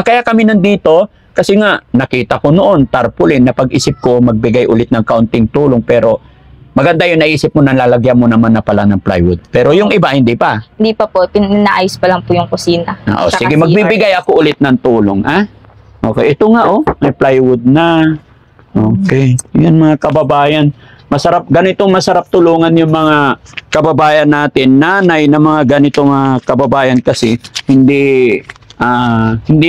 Kaya kami nandito, kasi nga, nakita ko noon, tarpaulin, napag-isip ko magbigay ulit ng kaunting tulong, pero maganda yun, naisip mo na lalagyan mo naman na pala ng plywood. Pero yung iba, hindi pa. Hindi pa po, pinaayos pa lang po yung kusina. Sige, magbibigay ako ulit ng tulong, ha? Okay, ito nga, may plywood na. Okay, yan mga kababayan. Masarap, ganitong masarap tulungan yung mga kababayan natin, nanay na mga ganitong kababayan kasi hindi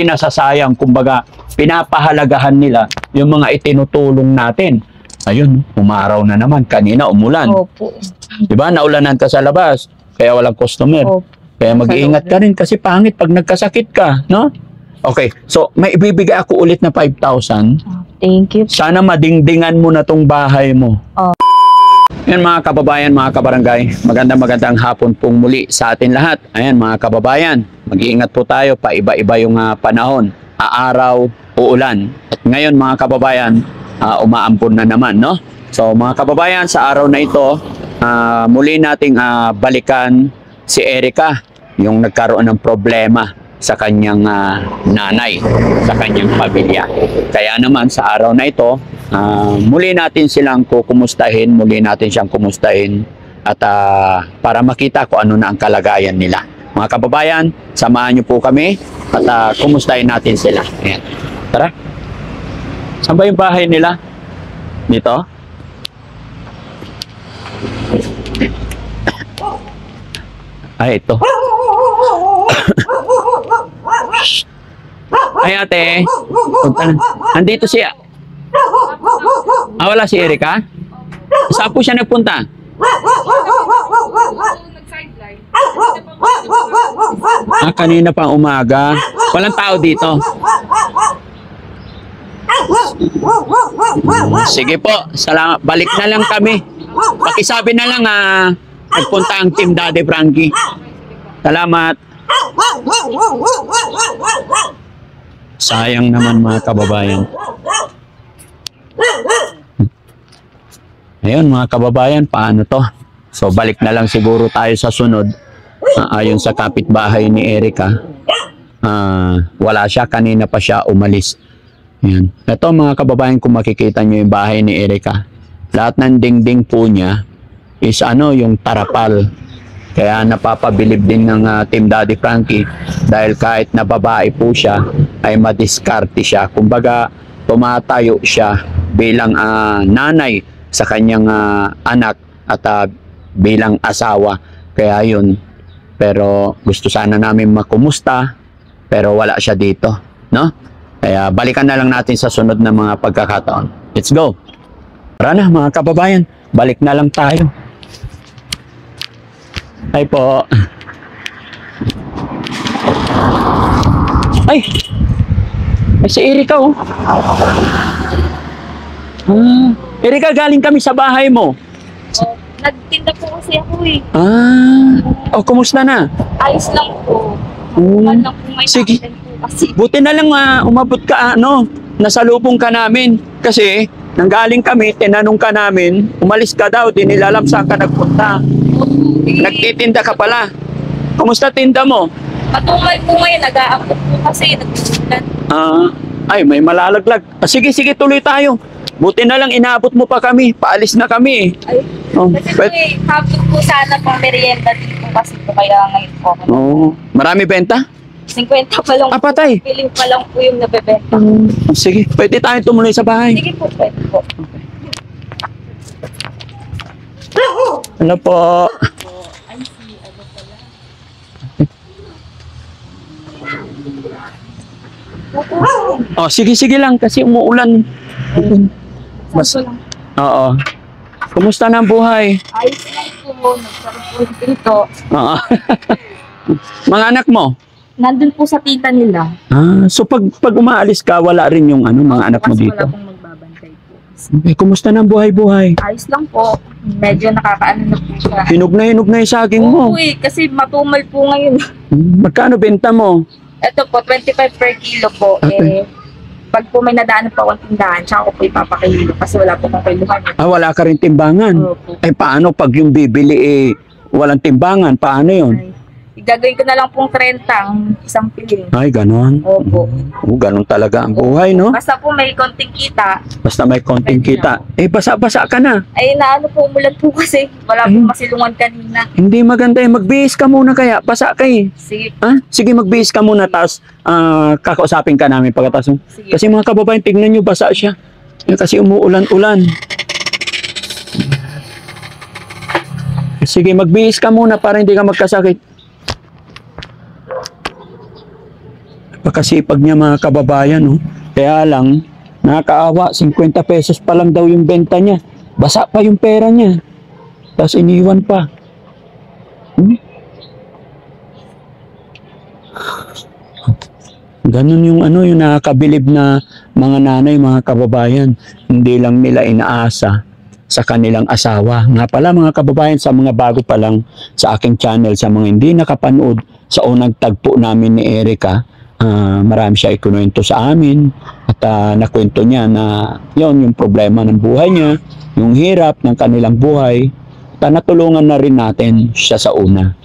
nasasayang, kumbaga pinapahalagahan nila yung mga itinutulong natin. Ayun, umaraw na naman, kanina umulan. Opo. Diba, naulanan ka sa labas, kaya walang customer. Opo. Kaya mag-iingat ka rin kasi pangit pag nagkasakit ka, no? Okay, so may ibibigay ako ulit na 5,000. Thank you. Sana madingdingan mo na tong bahay mo. Yan mga kababayan, mga kabarangay, magandang hapon pong muli sa atin lahat. Ayan mga kababayan, mag-iingat po tayo, paiba-iba yung panahon, aaraw, uulan. At ngayon mga kababayan, umaampon na naman, no? So mga kababayan, sa araw na ito, muli nating balikan si Erica, yung nagkaroon ng problema sa kanyang nanay, sa kanyang pamilya. Kaya naman sa araw na ito, muli natin silang kukumustahin, muli natin siyang kumustahin at para makita kung ano na ang kalagayan nila. Mga kababayan, samahan niyo po kami at kumustahin natin sila. Ayan. Tara. Saan ba yung bahay nila? Dito? Ay, ito. Ay, ate. Andito siya. Wala si Erica? Saan po siya nagpunta? Kanina pang umaga. Walang tao dito. Sige po. Salamat. Balik na lang kami. Pakisabi na lang nagpunta ang Team Daddy Frankie. Salamat. Sayang naman mga kababayan. Ayun mga kababayan, paano to? So balik na lang siguro tayo sa sunod. Ayon sa kapitbahay ni Erica, wala siya, kanina pa siya umalis. Ayan. Ito mga kababayan, kung makikita nyo yung bahay ni Erica, lahat ng dingding po niya is yung tarapal. Kaya napapabilib din ng Team Daddy Frankie dahil kahit na babae po siya ay madiskarte siya. Kumbaga tumatayo siya bilang nanay sa kanyang anak at bilang asawa. Kaya yun. Pero gusto sana namin makumusta pero wala siya dito, no? Kaya balikan na lang natin sa sunod na mga pagkakataon. Let's go. Tara na mga kababayan, balik na lang tayo. Ay po. Ay si Erica Erica, galing kami sa bahay mo. Nagtinda po kasi ako kumusta na? Ayos lang po. Lang po may sige. Po kasi. Buti na lang umabot ka nasalubong ka namin. Kasi nanggaling kami, tinanong ka namin, umalis ka daw, di nila alam saan ka nagpunta. Nagtitinda ka pala. Kumusta tinda mo? Patungal po ngayon, nag-aabot po kasi. Ay, may malalaglag. Sige, tuloy tayo. Buti na lang inaabot mo pa kami. Paalis na kami. Ay, kasi habot po sana pang merienda dito kasi po kaya ngayon po. Marami benta? 50 pa lang. Patay. Piling pa lang po yung nabebenta. Sige, pwede tayo tumuloy sa bahay. Sige po, pwede po. Ano po? Sige lang kasi umuulan. Oo. Kumusta na ang buhay? Ayos lang po. Nagkaroon po dito. Mga anak mo? Nandun po sa tita nila. So pag umaalis ka, wala rin yung mga anak mo Kasi dito? wala pong magbabantay po. Okay, kumusta na ang buhay-buhay? Ayos lang po. Medyo nakakaano na po siya. Hinog na yung saging mo. Kasi matumal po ngayon. Magkano benta mo? Ito po, 25 per kilo po. Okay. Pag po may nadaan po akong tindahan, tsaka ko po ipapakilo kasi wala po kong kiluhan. Wala ka rin timbangan? Opo. Paano pag yung bibili walang timbangan? Paano yun? Gagawin ko na lang pong 30 ang isang piling. Ay, ganon. Opo. Ganon talaga ang buhay, no? Basta po may konting kita. Basta may konting kita. Eh, basa-basa ka na. Ay, naano po, umulan po kasi. Wala pong masilungan kanina. Hindi maganda eh. Magbihis ka muna kaya. Basa ka eh. Sige. Ha? Sige, magbihis ka muna. Tapos, kakausapin ka namin pagkatapos. Sige. Kasi mga kababayan, tignan nyo, basa siya. Eh, kasi umuulan-ulan. Sige, magbihis ka muna para hindi ka magkasakit. Pakasipag niya mga kababayan, no? Kaya lang, nakakaawa, 50 pesos pa lang daw yung benta niya. Basa pa yung pera niya. Tapos iniwan pa. Ganun yung yung nakakabilib na mga nanay, mga kababayan. Hindi lang nila inaasa sa kanilang asawa. Nga pala mga kababayan, sa mga bago pa lang sa aking channel, sa mga hindi nakapanood sa unang tagpo namin ni Erica, marami siya ikuwento sa amin at nakwento niya na yung problema ng buhay niya, yung hirap ng kanilang buhay, at natulungan na rin natin siya sa una.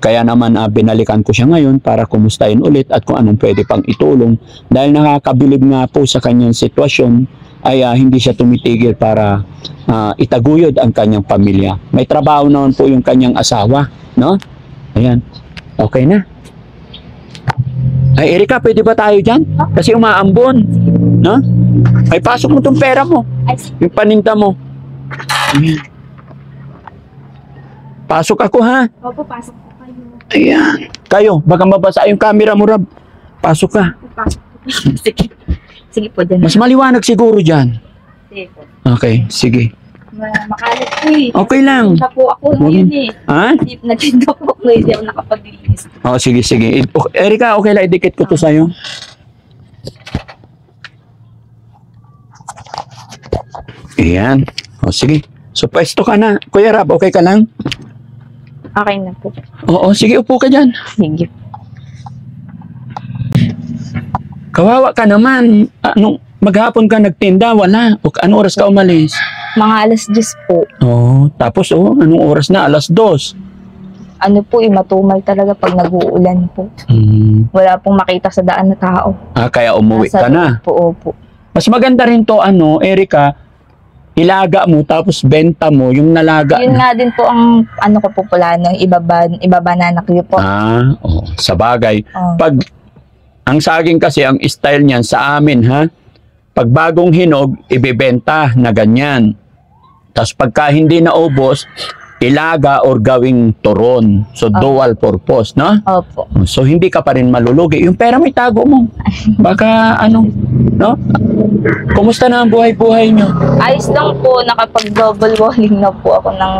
Kaya naman binalikan ko siya ngayon para kumustahin ulit at kung anong pwede pang itulong dahil nakakabilib nga po sa kanyang sitwasyon ay hindi siya tumitigil para itaguyod ang kanyang pamilya. May trabaho naman po yung kanyang asawa, no? Ayan. Okay na. Ay, Erica, pwede ba tayo dyan? Kasi umaambon. No? Ay, pasok mo tong pera mo. Yung paninda mo. Ayan. Pasok ako, ha? Opo, pasok po kayo. Ayan. Kayo, baka mabasa yung camera mo, Rab. Pasok ka. Pasok po. Sige. Sige po, dyan. Mas maliwanag siguro dyan. Sige po. Okay, sige. Makalat po eh. Okay lang. Nagtinda po ako ngayon eh. Ha? Nagtinda po ako ngayon. Hindi ako nakapaglinis. Oh, sige, sige. Erica, okay lang, idikit ko to sa'yo. Ayan. O, sige. So, pwesto ka na. Kuya Rab, okay ka lang? Okay na po. Oo, sige, upo ka dyan. Sige. Kawawa ka naman. Maghapon ka nagtinda, wala. O, anong oras ka umalis? Mga alas 10 po. Oo, tapos anong oras na? 2:00. Ano po matumal talaga pag nag-uulan po. Wala pong makita sa daan na tao. Kaya umuwi ka Nasa na. loob po, opo. Mas maganda rin to, Erica, ilaga mo, tapos benta mo, yung nalaga Yun na. nga din po ang ano ko po pula, no, ibabananak ko po. Sa bagay. Oh. Pag, ang saging kasi, ang style niyan sa amin, ha? Pag bagong hinog, ibebenta na ganyan. Tapos pagka hindi naubos, ilaga or gawing turon. So, dual purpose, no? Opo. So, hindi ka pa rin malulugi. Yung pera may tago mo. Baka, no? Kumusta na ang buhay-buhay nyo? Ayos lang po, nakapag-double walling na po ako ng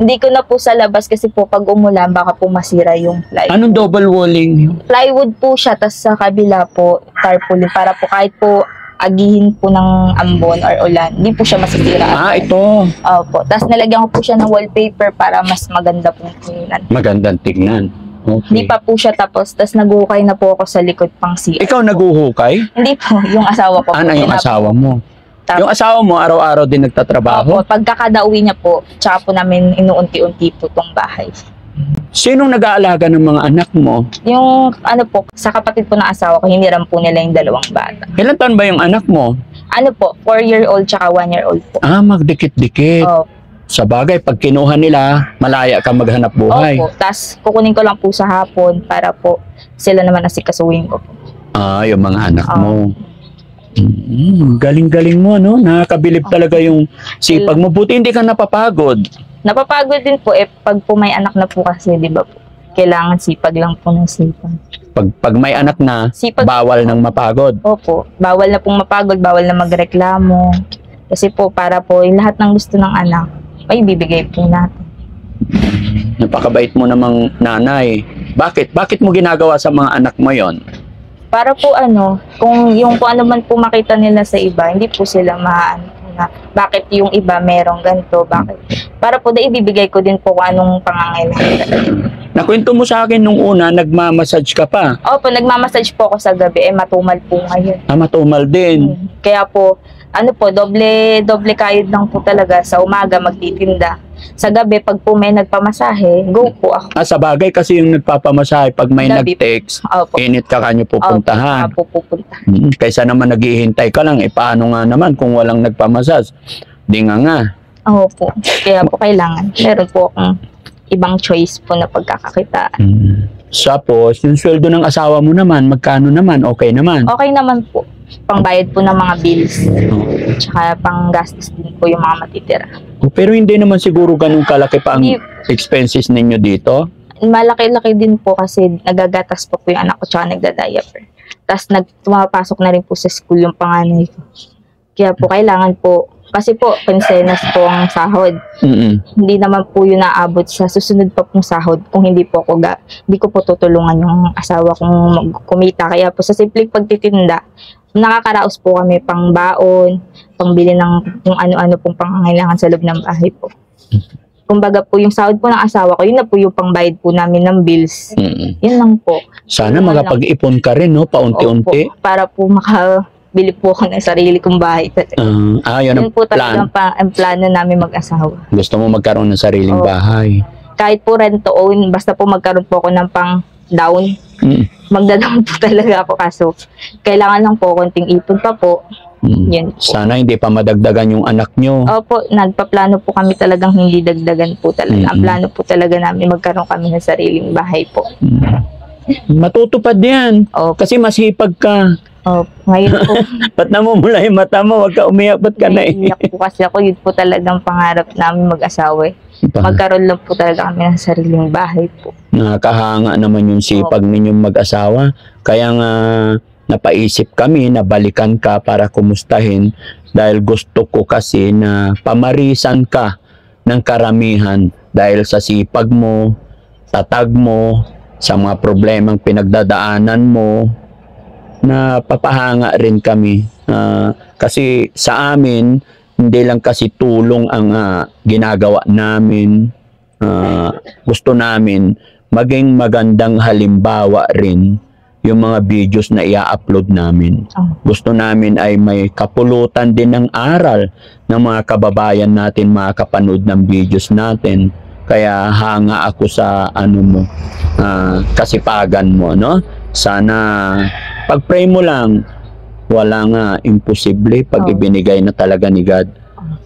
Hindi ko na po sa labas kasi po pag umulan, baka po masira yung plywood. Anong double walling? Plywood po siya, tas sa kabila po, tarpaulin, para po kahit po agihin po ng ambon or ulan, hindi po siya masisira. Ito. Opo. Tapos nilagyan ko po siya ng wallpaper para mas maganda pong tingnan. Magandang tignan. Hindi Okay. pa po siya tapos. Tapos naguhukay na po ako sa likod pang CR. Ikaw naguhukay? Hindi po, yung asawa ko po. Yung asawa mo? Tapos, Yung asawa mo, araw-araw din nagtatrabaho? opo, pagkakadauwi niya po, tsaka po namin inuunti-unti po tong bahay. Sinong nag-aalaga ng mga anak mo? Yung po, sa kapatid po ng asawa ko, hiniram po nila yung 2 bata. Ilan taon ba yung anak mo? 4-year-old tsaka 1-year-old po. Magdikit-dikit. Opo. Sa bagay, pag kinuha nila, malaya ka maghanap buhay. Opo. Tapos kukunin ko lang po sa hapon para po sila naman asikasuhin ko po. Yung mga anak mo. Galing-galing mo, no? Nakakabilib talaga yung sipag mo. Buti hindi ka napapagod. Napapagod din po pag po may anak na po kasi, di ba po? Kailangan sipag lang po ng sipag. Pag may anak na, Sipag. bawal nang mapagod. Opo. Bawal na pong mapagod, bawal na magreklamo. Kasi po, para po yung lahat ng gusto ng anak, ay bibigay po natin. Napakabait mo namang nanay. Bakit? Bakit mo ginagawa sa mga anak mo yon? Para po kung yung po ano man po makita nila sa iba, hindi po sila na bakit yung iba merong ganito, bakit. Para po ibibigay ko din po kung anong pangangailangan. Nakwento mo sa akin nung una, nagmamassage ka pa. Opo, nagmamassage po ako sa gabi, matumal po ngayon. Matumal din. Kaya po, doble kayod lang po talaga sa umaga magtitinda. Sa gabi, pag po may nagpamasahe, go po ako. Sa bagay kasi yung nagpapamasahe, pag may Gabi. nag-text, Opo. init ka kanyo pupuntahan. Opo, pupuntahan. Kaysa naman naghihintay ka lang, paano nga naman kung walang nagpamasas? Di nga. Opo. Kaya po kailangan. Meron po akong ibang choice po na pagkakakitaan. Tapos, yung sweldo ng asawa mo naman, magkano naman? Okay naman. Okay naman po. Pangbayad po ng mga bills. Tsaka panggastos din po yung mga matitira. Pero hindi naman siguro ganun kalaki pa ang Hindi. expenses ninyo dito. Malaki-laki din po kasi nagagatas po yung anak ko tsaka nagda-diaper. Tapos pumapasok na rin po sa school yung panganay ko. Kaya po kailangan po, kasi po, pensenas po ang sahod. Hindi naman po yun naabot sa susunod pa pong sahod kung hindi po ako hindi ko po tutulungan yung asawa kong kumita. Kaya po sa simpleng pagtitinda, nakakaraos po kami pang baon, pangbili ng kung ano-ano pong pangangailangan sa loob ng bahay po. Kumbaga po yung sahod po ng asawa ko, yun na po yung pangbayad po namin ng bills. Yun lang po. Sana makapag-ipon ka rin, no? Paunti-unti. Opo, para po makabili po ako ng sarili kong bahay. Yun ang Yun po plan. talaga ang plano namin mag-asawa. Gusto mo magkaroon ng sariling Opo. bahay. Kahit po rent to own, basta po magkaroon po ako ng pang down. Magda-down po talaga ako kaso kailangan lang po konting ipon pa po. Yun po. Sana hindi pa madagdagan yung anak nyo. Opo, nagpaplano po kami talagang hindi dagdagan po talaga. Ang plano po talaga namin magkaroon kami ng sariling bahay po. Matutupad yan. Opo. Kasi masipag ka. Opo. Ngayon po, Ba't namumula yung mata mo? Huwag ka umiyak. Ba't ka naiiyak po kasi ako. Yun po talagang pangarap namin mag-asawa eh. Magkaroon lang po talaga kami ng sariling bahay po. Nakakahanga naman yung sipag ninyong mag-asawa. Kaya nga napaisip kami na balikan ka para kumustahin dahil gusto ko kasi na pamarisan ka ng karamihan dahil sa sipag mo, tatag mo, sa mga problemang pinagdadaanan mo, na papahanga rin kami. Kasi sa amin, hindi lang kasi tulong ang ginagawa namin. Gusto namin maging magandang halimbawa rin yung mga videos na i-upload namin. Gusto namin ay may kapulutan din ng aral ng mga kababayan natin makakapanood ng videos natin. Kaya hanga ako sa kasipagan mo, no? Sana pag-pray mo lang, wala nga imposible pag ibinigay na talaga ni God.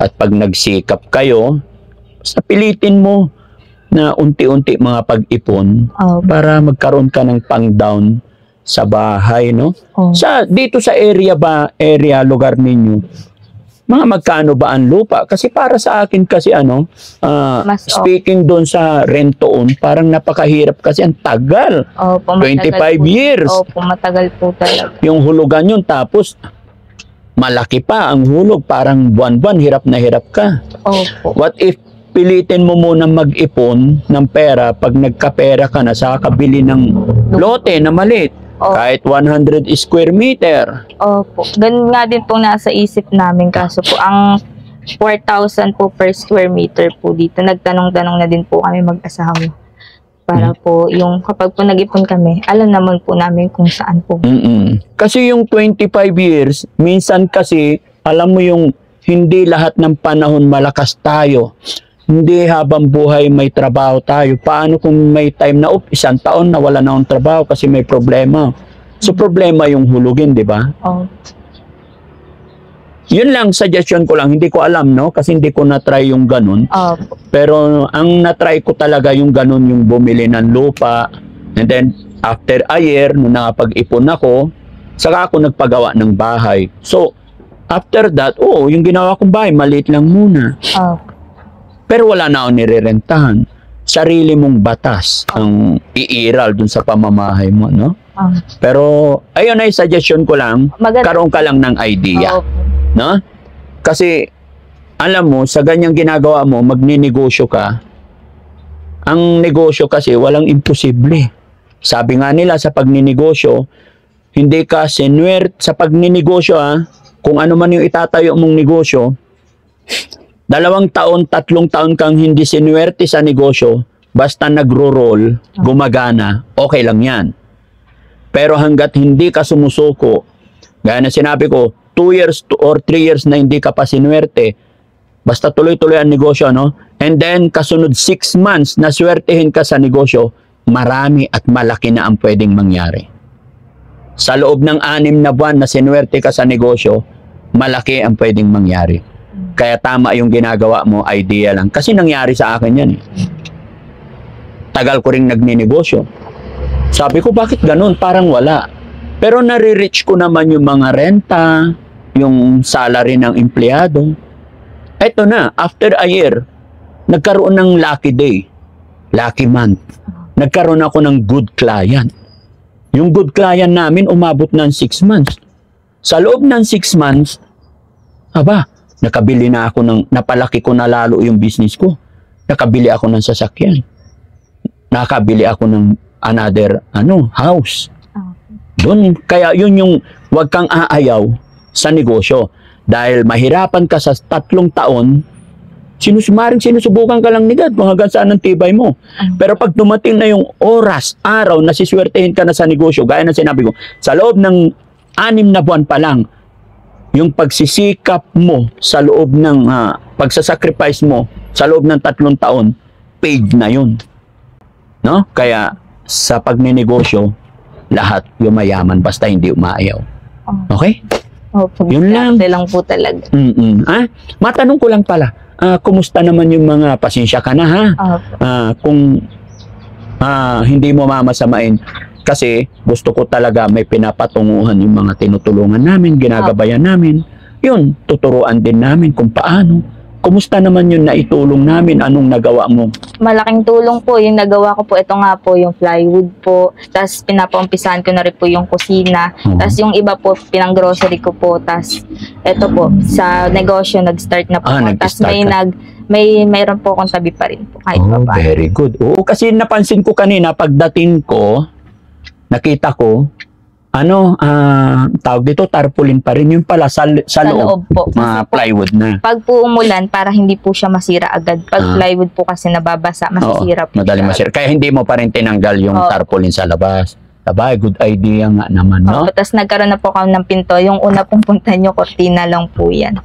At pag nagsikap kayo, basta pilitin mo na unti-unti mga pag-ipon para magkaroon ka ng pang-down sa bahay, no? Dito sa lugar ninyo, mga magkano ba ang lupa? Kasi para sa akin kasi speaking doon sa rent-to-own, parang napakahirap kasi ang tagal. 25 years. Opo, matagal po talaga. Yung hulugan yun, tapos malaki pa ang hulog, parang buwan-buwan, hirap na hirap ka. Opo. What if pilitin mo muna mag-ipon ng pera, pag nagkapera ka na sa kabili ng lote na maliit, kahit 100 square meter. Opo. Ganun nga din pong nasa isip namin. Kaso po, ang 4,000 po per square meter po dito. Nagtanong-tanong na din po kami mag-asawa. Para po, yung kapag po nag-ipon kami, alam naman po namin kung saan po. Kasi yung 25 years, minsan kasi, alam mo yung hindi lahat ng panahon malakas tayo. Hindi habang buhay may trabaho tayo. Paano kung may time na isang taon na wala na akong trabaho kasi may problema? So problema yung hulugin, di ba? Yun lang, suggestion ko lang. Hindi ko alam, no? Kasi hindi ko na-try yung ganun. Pero ang na-try ko talaga yung ganun, yung bumili ng lupa. And then, after a year, nung nakapag-ipon ako, saka ako nagpagawa ng bahay. So, after that, yung ginawa kong bahay, maliit lang muna. Pero wala na ako nirerentahan. Sarili mong batas ang iiral dun sa pamamahay mo, no? Pero, ayun ay suggestion ko lang, karoon ka lang ng idea. No? Kasi, alam mo, sa ganyang ginagawa mo, magninegosyo ka. Ang negosyo kasi, walang imposible. Sabi nga nila sa pagninegosyo, hindi ka sinuwerte sa pagninegosyo, kung ano man yung itatayo mong negosyo, 2 taon, 3 taon kang hindi sinuwerte sa negosyo, basta nagro-roll, gumagana, okay lang yan. Pero hanggat hindi ka sumusuko, gaya na sinabi ko, 2 years or 3 years na hindi ka pa sinuwerte, Basta tuloy-tuloy ang negosyo, no? And then, kasunod 6 months na swertehin ka sa negosyo, marami at malaki na ang pwedeng mangyari. Sa loob ng 6 na buwan na sinuwerte ka sa negosyo, malaki ang pwedeng mangyari. Kaya tama yung ginagawa mo, idea lang. Kasi nangyari sa akin yan. Tagal ko rin nagninegosyo. Sabi ko, bakit ganun? Parang wala. Pero nare-reach ko naman yung mga renta, yung salary ng empleyado. Eto na, after a year, nagkaroon ng lucky day, lucky month. Nagkaroon ako ng good client. Yung good client namin umabot ng 6 months. Sa loob ng 6 months, nakabili na ako napalaki ko na lalo yung business ko. Nakabili ako ng sasakyan. Nakabili ako ng another house. Doon, kaya yun yung wag kang aayaw sa negosyo. Dahil mahirapan ka sa 3 taon, sinusubukan ka lang ni God kung hanggang saan ang tibay mo. Pero pag dumating na yung oras, araw, na siswertehin ka na sa negosyo, gaya na sinabi ko, sa loob ng 6 na buwan pa lang, yung pagsisikap mo sa loob ng pagsasacrifice mo sa loob ng 3 taon, paid na yun. No? Kaya sa pagninegosyo, lahat yumayaman basta hindi umaayaw. Okay? Opo. Yun lang. Lang po talaga. Matanong ko lang pala, kumusta naman yung mga pasensya ka na ha? Kung hindi mo mamasamain, kasi gusto ko talaga may pinapatunguhan yung mga tinutulungan namin, ginagabayan namin. Yun, tuturuan din namin kung paano. Kumusta naman yung naitulong namin? Anong nagawa mo? Malaking tulong po yung nagawa ko po. Ito nga po yung plywood po. Tapos pinapaumpisahan ko na rin po yung kusina. Tapos yung iba po, pinang-grocery ko po. Tapos ito po, sa negosyo, nag-start na po. Tapos mayroon po akong tabi pa rin po. Kahit pa. Very good. Oo, kasi napansin ko kanina, pagdating ko, nakita ko, tawag dito, tarpaulin pa rin. Yung pala, sa loob po. Mga plywood na. Pag po umulan, para hindi po siya masira agad. Pag plywood po kasi nababasa, masisira po. Madaling masira. Kaya hindi mo pa rin tinanggal yung tarpaulin sa labas. Sabay, good idea nga naman, no? Tapos nagkaroon na po kami ng pinto. Yung una pong punta nyo, kortina lang po yan.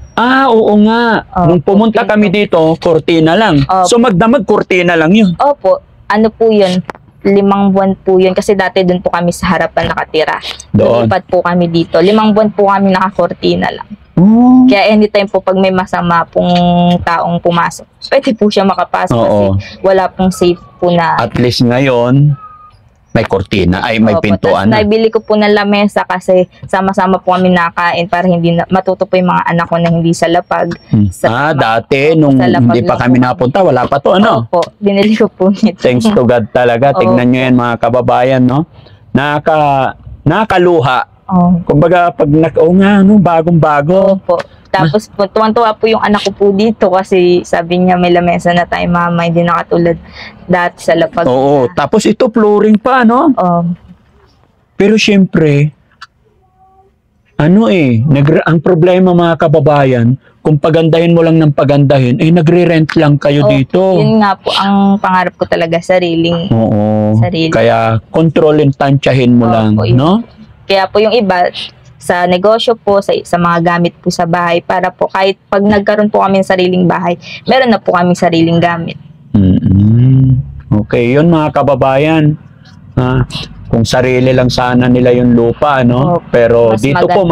Oo nga. Nung pumunta kami dito, kortina lang. So magdamag, kortina lang yun. Opo. Ano po yun? 5 buwan po yun. Kasi dati doon po kami sa harapan nakatira. Lumipat po kami dito. 5 buwan po kami nakakortina lang. Kaya anytime po pag may masama pong taong pumasok, pwede po siya makapasok kasi wala pong safe po na. At least ngayon, may kortina, may pintuan na. Nabili ko po ng lamesa kasi sama-sama po kami nakain para hindi matuto po yung mga anak ko na hindi sa lapag. Dati, nung hindi pa kami napunta, wala pa to, ano? Opo, binili ko po nito. Thanks to God talaga. Tingnan nyo yan, mga kababayan, no? Nakaluha. Kumbaga, pag bagong-bago. Opo. Tapos po, tuwan-tuwa po yung anak ko po dito kasi sabi niya may lamesa na tayo, mama, hindi na katulad dati sa lapag. Tapos ito flooring pa, no? Pero syempre, ang problema mga kababayan, kung pagandahin mo lang ng pagandahin, nagre-rent lang kayo dito. Yun nga po, ang pangarap ko talaga, sariling. Kaya kontrolin, tansyahin mo lang, no? Kaya po yung iba, sa negosyo po, sa mga gamit po sa bahay, para po kahit pag nagkaroon po kami ng sariling bahay, meron na po kami sariling gamit. Okay, yun mga kababayan. Kung sarili lang sana nila yung lupa, no? Pero dito po,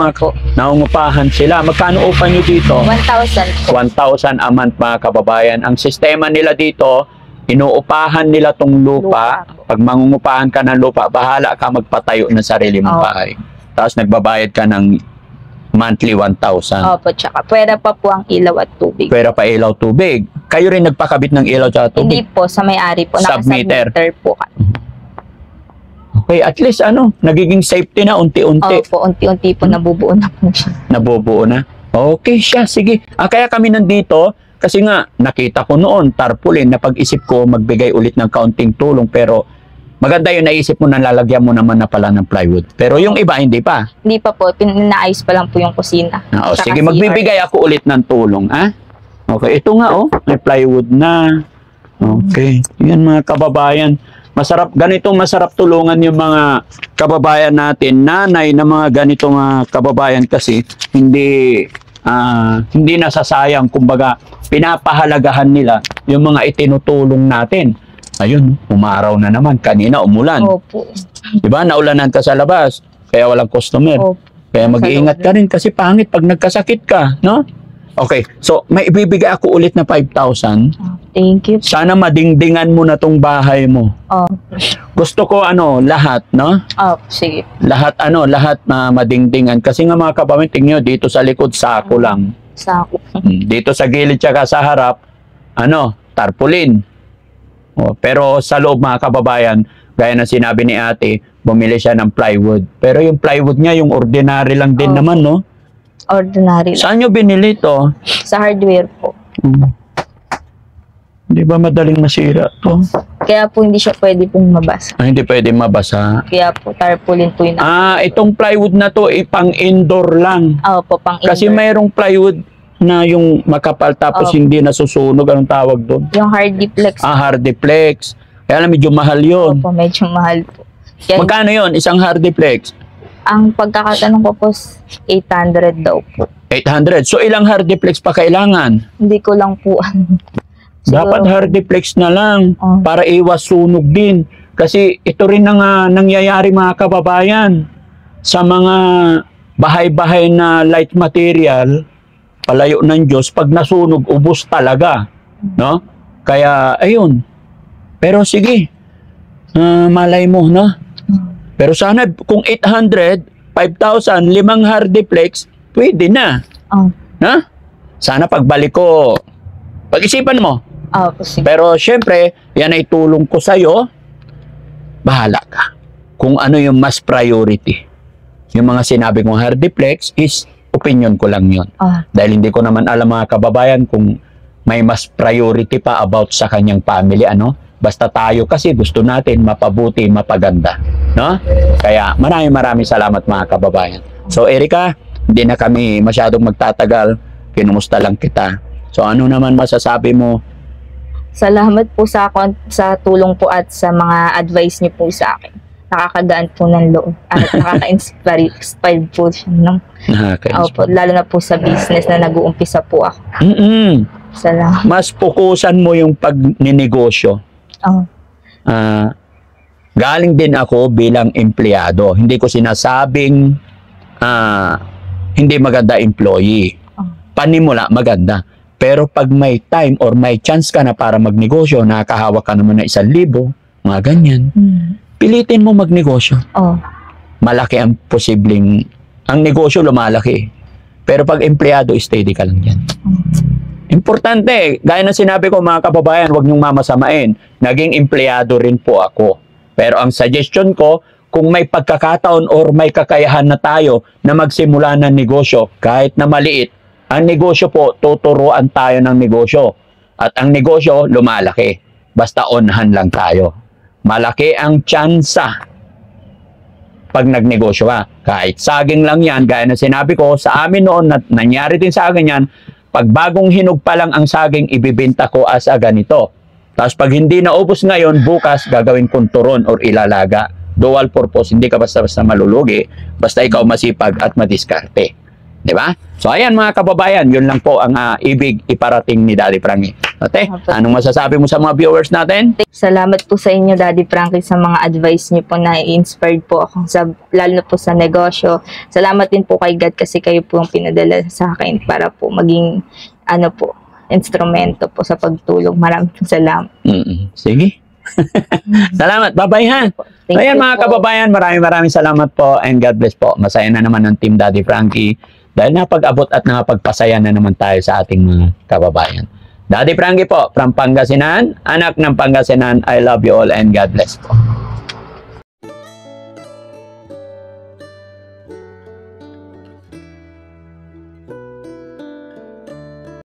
naungupahan sila. Magkano upa nyo dito? 1,000 po. 1,000 a month mga kababayan. Ang sistema nila dito, inuupahan nila tong lupa. Pag mangungupahan ka ng lupa, bahala ka magpatayo ng sarili mong bahay. Tapos nagbabayad ka ng monthly 1,000. Opo, tsaka pwera pa po ang ilaw at tubig. Pwera pa ilaw, tubig. Kayo rin nagpakabit ng ilaw at tubig? Hindi po, sa may-ari po. Submeter po. Okay, at least nagiging safety na unti-unti. Opo, unti-unti po nabubuo na po siya. Nabubuo na? Okay siya, sige. Kaya kami nandito, kasi nga nakita ko noon, tarpaulin, napag-isip ko magbigay ulit ng kaunting tulong, pero maganda yun, naisip mo na lalagyan mo naman na pala ng plywood. Pero yung iba, hindi pa. Hindi pa po. Pinaayos pa lang po yung kusina. Sige, magbibigay ako ulit ng tulong. Okay, ito nga may plywood na. Okay. Yan mga kababayan. Ganitong masarap tulungan yung mga kababayan natin. Nanay na mga ganitong kababayan kasi hindi hindi nasasayang, kumbaga pinapahalagahan nila yung mga itinutulong natin. Ayun, umaraw na naman, kanina umulan. Opo. Diba, naulanan ka sa labas, kaya walang customer. Opo. Kaya mag-iingat ka rin kasi pangit pag nagkasakit ka, no? Okay, so may ibibigay ako ulit na 5,000. Thank you. Sana madingdingan mo na tong bahay mo. Oh. Gusto ko lahat, no? Oh, sige. Lahat na madingdingan. Kasi nga mga kababayan, tingnan nyo, dito sa likod, sako lang. Sako. Dito sa gilid tsaka sa harap, tarpaulin. Pero sa loob mga kababayan, gaya na sinabi ni ate, bumili siya ng plywood. Pero yung plywood niya, yung ordinary lang din naman, no? Ordinary lang. Saan nyo binili to? Sa hardware po. Hindi ba madaling masira to? Kaya po hindi siya pwede pong mabasa. Hindi pwede mabasa. Kaya po tarpaulin po yun. Itong plywood na to, pang indoor lang. Po, pang indoor. Kasi mayroong plywood na yung makapal tapos hindi nasusunog. Anong tawag doon? Yung Hardiplex. Hardiplex. Kaya lang medyo mahal yun. Po, medyo mahal po. Kaya, Magkano yun? Isang Hardiplex? ang pagkakatanong ko po, 800 daw po. 800. So ilang Hardiplex pa kailangan? Hindi ko lang po. Dapat Hardiplex na lang para iwas sunog din. Kasi ito rin ang nangyayari mga kababayan sa mga bahay-bahay na light material, palayo ng Diyos, pag nasunog, ubos talaga. No? Kaya, ayun. Pero sige, malay mo, no? Pero sana kung 800, 5,000, 5 Hardiplex, pwede na. Ha? Sana pagbalik ko, pag-isipan mo. Sige. Pero syempre, yan ay tulong ko sa'yo. Bahala ka. Kung ano yung mas priority. Yung mga sinabi kong Hardiplex is opinion ko lang yun. Dahil hindi ko naman alam mga kababayan kung may mas priority pa about sa kanyang family. Basta tayo kasi gusto natin mapabuti, mapaganda. No? Kaya maraming salamat mga kababayan. So Erica, hindi na kami masyadong magtatagal. Kinumusta lang kita. So ano naman masasabi mo? Salamat po sa tulong po at sa mga advice niyo po sa akin. Nakakagaan po ng loob at nakaka-inspire po siya. Lalo na po sa business na nag-uumpisa po ako. Salamat. Mas pukusan mo yung pagninegosyo. Galing din ako bilang empleyado. Hindi ko sinasabing hindi maganda employee. Panimula, maganda. Pero pag may time or may chance ka na para magnegosyo, nakakahawak ka naman na 1,000, mga ganyan, pilitin mo magnegosyo. Malaki ang posibleng, ang negosyo lumalaki. Pero pag empleyado, steady ka lang dyan. Importante, gaya ng sinabi ko mga kababayan, huwag niyong mamasamain. Naging empleyado rin po ako. Pero ang suggestion ko, kung may pagkakataon or may kakayahan na tayo na magsimula ng negosyo, kahit na maliit, ang negosyo po, tuturuan tayo ng negosyo. At ang negosyo, lumalaki. Basta onhan lang tayo. Malaki ang tsansa pag nagnegosyo ka. Kahit saging lang yan, gaya na sinabi ko, sa amin noon, nangyari din sa akin yan, pag bagong hinog pa lang ang saging, ibibenta ko as ganito. Tapos pag hindi naubos ngayon, bukas gagawin kong turon or ilalaga. Dual purpose, hindi ka basta-basta malulugi, basta ikaw masipag at madiskarte. Diba? So ayan mga kababayan, yun lang po ang ibig iparating ni Daddy Frankie. Ate, anong masasabi mo sa mga viewers natin? Salamat po sa inyo, Daddy Frankie, sa mga advice niyo po na inspired po ako, lalo na po sa negosyo. Salamat din po kay God kasi kayo po yung pinadala sa akin para po maging instrumento po sa pagtulong. Maraming salamat. Sige. Salamat. Bye-bye ha. Ayan mga kababayan, maraming salamat po and God bless po. Masaya na naman ng Team Daddy Frankie dahil napag-abot at napagpasaya na naman tayo sa ating mga kababayan. Daddy Frankie po, from Pangasinan, anak ng Pangasinan, I love you all and God bless po.